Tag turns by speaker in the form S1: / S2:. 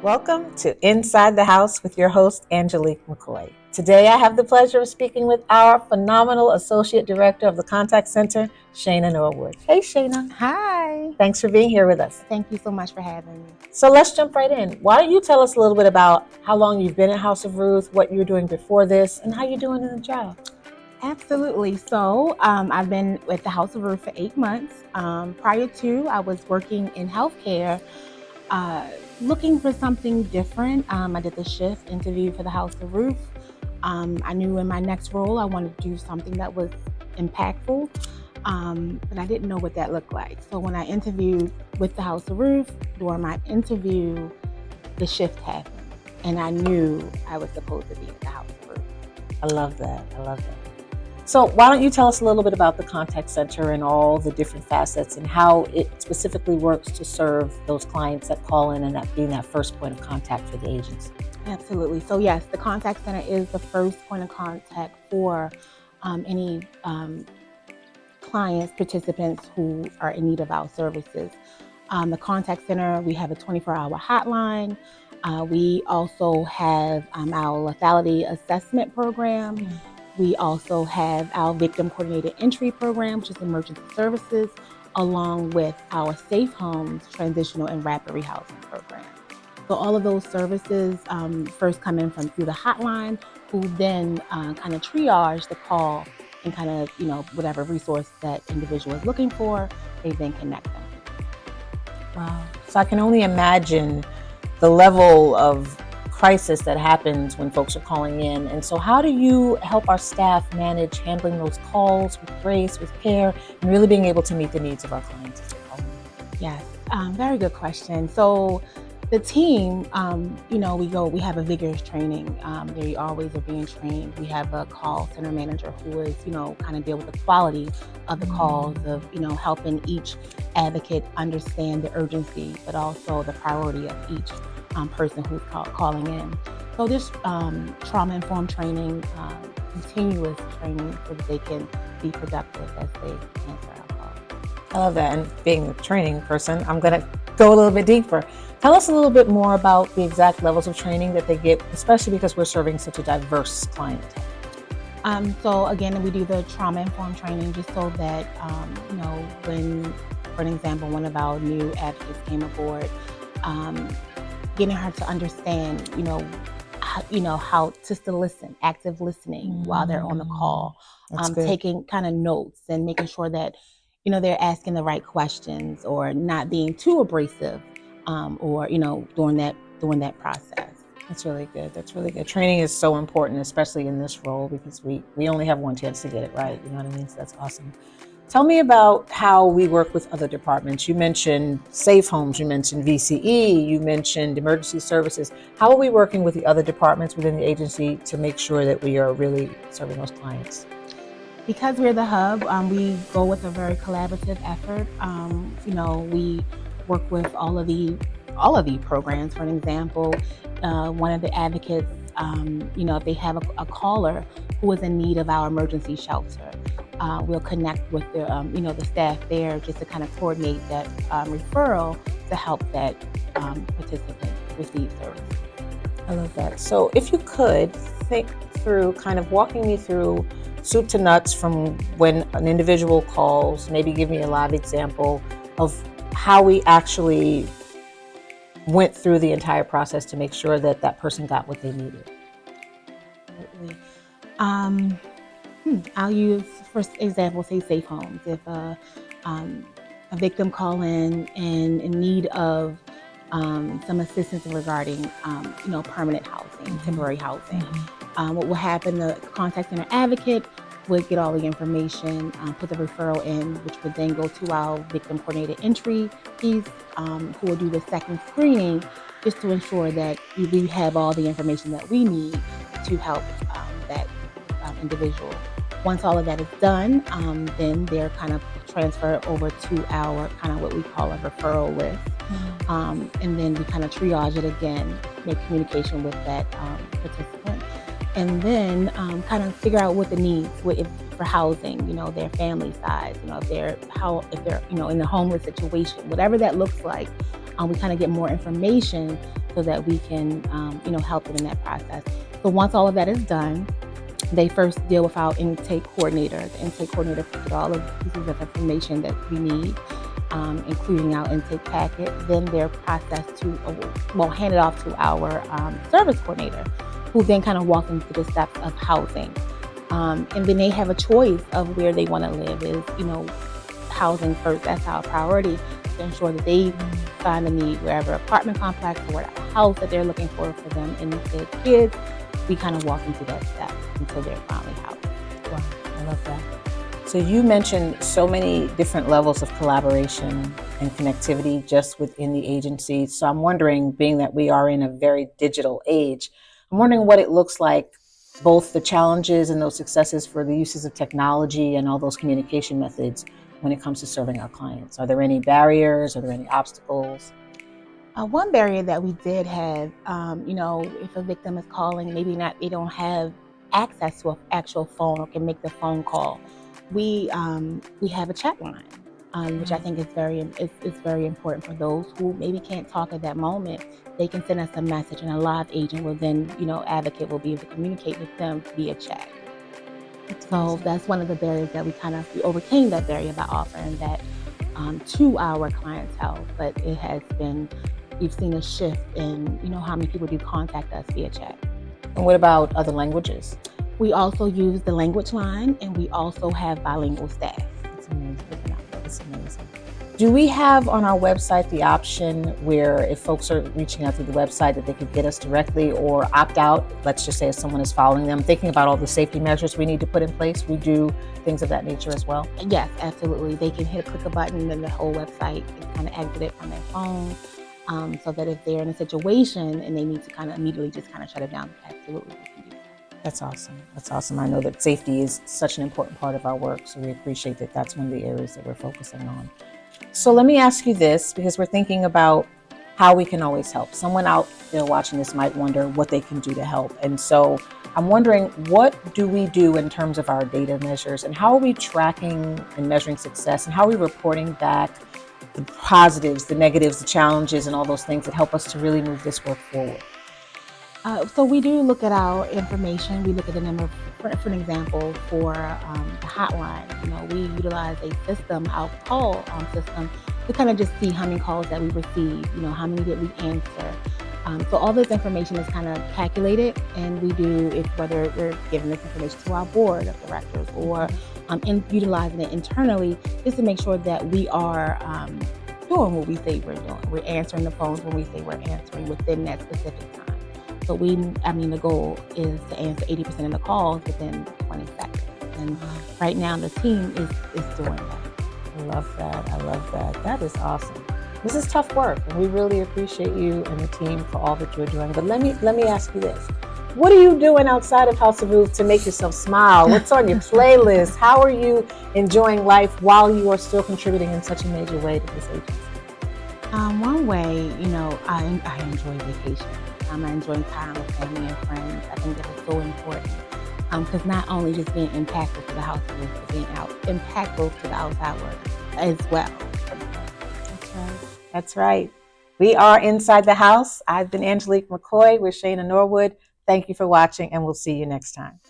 S1: Welcome to Inside the House with your host, Angelique McCoy. Today, I have the pleasure of speaking with our phenomenal Associate Director of the Contact Center, Shanna Norwood. Hey, Shanna.
S2: Hi.
S1: Thanks for being here with us.
S2: Thank you so much for having me.
S1: So let's jump right in. Why don't you tell us a little bit about how long you've been at House of Ruth, what you were doing before this, and how you're doing in the job?
S2: Absolutely. So I've been with the House of Ruth for 8 months. Prior to, I was working in healthcare, looking for something different. I did the shift interview for the House of Ruth. I knew in my next role, I wanted to do something that was impactful, but I didn't know what that looked like. So when I interviewed with the House of Ruth, during my interview, the shift happened, and I knew I was supposed to be at the House of Ruth.
S1: I love that. So why don't you tell us a little bit about the contact center and all the different facets and how it specifically works to serve those clients that call in and that being that first point of contact for the agency?
S2: Absolutely. So yes, the contact center is the first point of contact for any clients, participants who are in need of our services. The contact center, we have a 24-hour hotline. We also have our lethality assessment program. We also have our victim coordinated entry program, which is emergency services, along with our safe homes, transitional and rapid rehousing program. So all of those services first come in through the hotline, who then kind of triage the call and kind of, whatever resource that individual is looking for, they then connect them.
S1: Wow. So I can only imagine the level of crisis that happens when folks are calling in. And so how do you help our staff manage handling those calls with grace, with care, and really being able to meet the needs of our clients as they call in?
S2: Yes, very good question. So the team, we have a vigorous training. They always are being trained. We have a call center manager who is, kind of deal with the quality of the calls, of, helping each advocate understand the urgency, but also the priority of each person who's calling in. So this trauma-informed training, continuous training, so that they can be productive as they answer our calls.
S1: I love that. And being a training person, I'm going to go a little bit deeper. Tell us a little bit more about the exact levels of training that they get, especially because we're serving such a diverse clientele.
S2: So again, we do the trauma-informed training just so that, when, for an example, one of our new advocates came aboard, getting her to understand, how just to listen, active listening while they're on the call, taking kind of notes and making sure that, they're asking the right questions or not being too abrasive, or, during that process.
S1: That's really good. Training is so important, especially in this role, because we only have one chance to get it right. You know what I mean? So that's awesome. Tell me about how we work with other departments. You mentioned safe homes, you mentioned VCE, you mentioned emergency services. How are we working with the other departments within the agency to make sure that we are really serving those clients?
S2: Because we're the hub, we go with a very collaborative effort. We work with all of the programs. For an example, one of the advocates, if they have a caller who is in need of our emergency shelter, we'll connect with the staff there just to kind of coordinate that referral to help that participant receive service.
S1: I love that. So if you could think through kind of walking me through soup to nuts from when an individual calls, maybe give me a live example of how we actually went through the entire process to make sure that that person got what they needed.
S2: Absolutely. I'll use, for example, say safe homes. If a victim call in and in need of some assistance regarding, permanent housing, temporary housing, what will happen? The contact center advocate would get all the information, put the referral in, which would then go to our victim coordinated entry piece, who will do the second screening, just to ensure that we have all the information that we need to help that individual. Once all of that is done, then they're kind of transferred over to our kind of what we call a referral list. And then we kind of triage it again, make communication with that participant, and then kind of figure out what the needs, for housing, their family size, if they're in a homeless situation, whatever that looks like, we kind of get more information so that we can, help them in that process. So once all of that is done, they first deal with our intake coordinator. The intake coordinator puts all of the pieces of information that we need, including our intake packet. Then they're processed handed off to our service coordinator, who then kind of walks them through the steps of housing. And then they have a choice of where they want to live. Housing first, that's our priority, to ensure that they find a need wherever apartment complex or whatever house that they're looking for them and their kids. We kind of walk them through that step until they're finally housed.
S1: Wow, I love that. So you mentioned so many different levels of collaboration and connectivity just within the agency. So I'm wondering, being that we are in a very digital age, I'm wondering what it looks like, both the challenges and those successes for the uses of technology and all those communication methods when it comes to serving our clients. Are there any barriers? Are there any obstacles?
S2: One barrier that we did have, if a victim is calling, maybe they don't have access to an actual phone or can make the phone call, we have a chat line, which I think is very important for those who maybe can't talk at that moment. They can send us a message, and a live agent will then, advocate will be able to communicate with them via chat. So that's one of the barriers that we overcame that barrier by offering that to our clientele. But we've seen a shift in, how many people do contact us via chat.
S1: And what about other languages?
S2: We also use the language line, and we also have bilingual staff.
S1: That's amazing. That's amazing. Do we have on our website the option where if folks are reaching out through the website that they could get us directly or opt out? Let's just say if someone is following them, thinking about all the safety measures we need to put in place, we do things of that nature as well?
S2: Yes, absolutely. They can click a button and then the whole website is kind of exited from their phone, so that if they're in a situation and they need to kind of immediately just kind of shut it down, absolutely they can do that.
S1: That's awesome. That's awesome. I know that safety is such an important part of our work, so we appreciate that that's one of the areas that we're focusing on. So let me ask you this, because we're thinking about how we can always help. Someone out there watching this might wonder what they can do to help. And so I'm wondering, what do we do in terms of our data measures, and how are we tracking and measuring success, and how are we reporting back the positives, the negatives, the challenges, and all those things that help us to really move this work forward?
S2: So we do look at our information. We look at the number, for an example, for the hotline. We utilize a system, our call system, to kind of just see how many calls that we receive, how many did we answer. So all this information is kind of calculated, and we do, whether we're giving this information to our board of directors or utilizing it internally, just to make sure that we are doing what we say we're doing. We're answering the phones when we say we're answering within that specific time. So the goal is to answer 80% of the calls within 20 seconds. And right now the team is doing that.
S1: I love that. I love that. That is awesome. This is tough work, and we really appreciate you and the team for all that you're doing. But let me ask you this. What are you doing outside of House of Ruth to make yourself smile? What's on your playlist? How are you enjoying life while you are still contributing in such a major way to this agency?
S2: One way, I enjoy vacation. I enjoy time with family and friends. I think that is so important, because not only just being impactful to the House of Ruth, but being impactful to the outside world as well.
S1: That's right. That's right. We are Inside the House. I've been Angelique McCoy. We're Shanna Norwood. Thank you for watching, and we'll see you next time.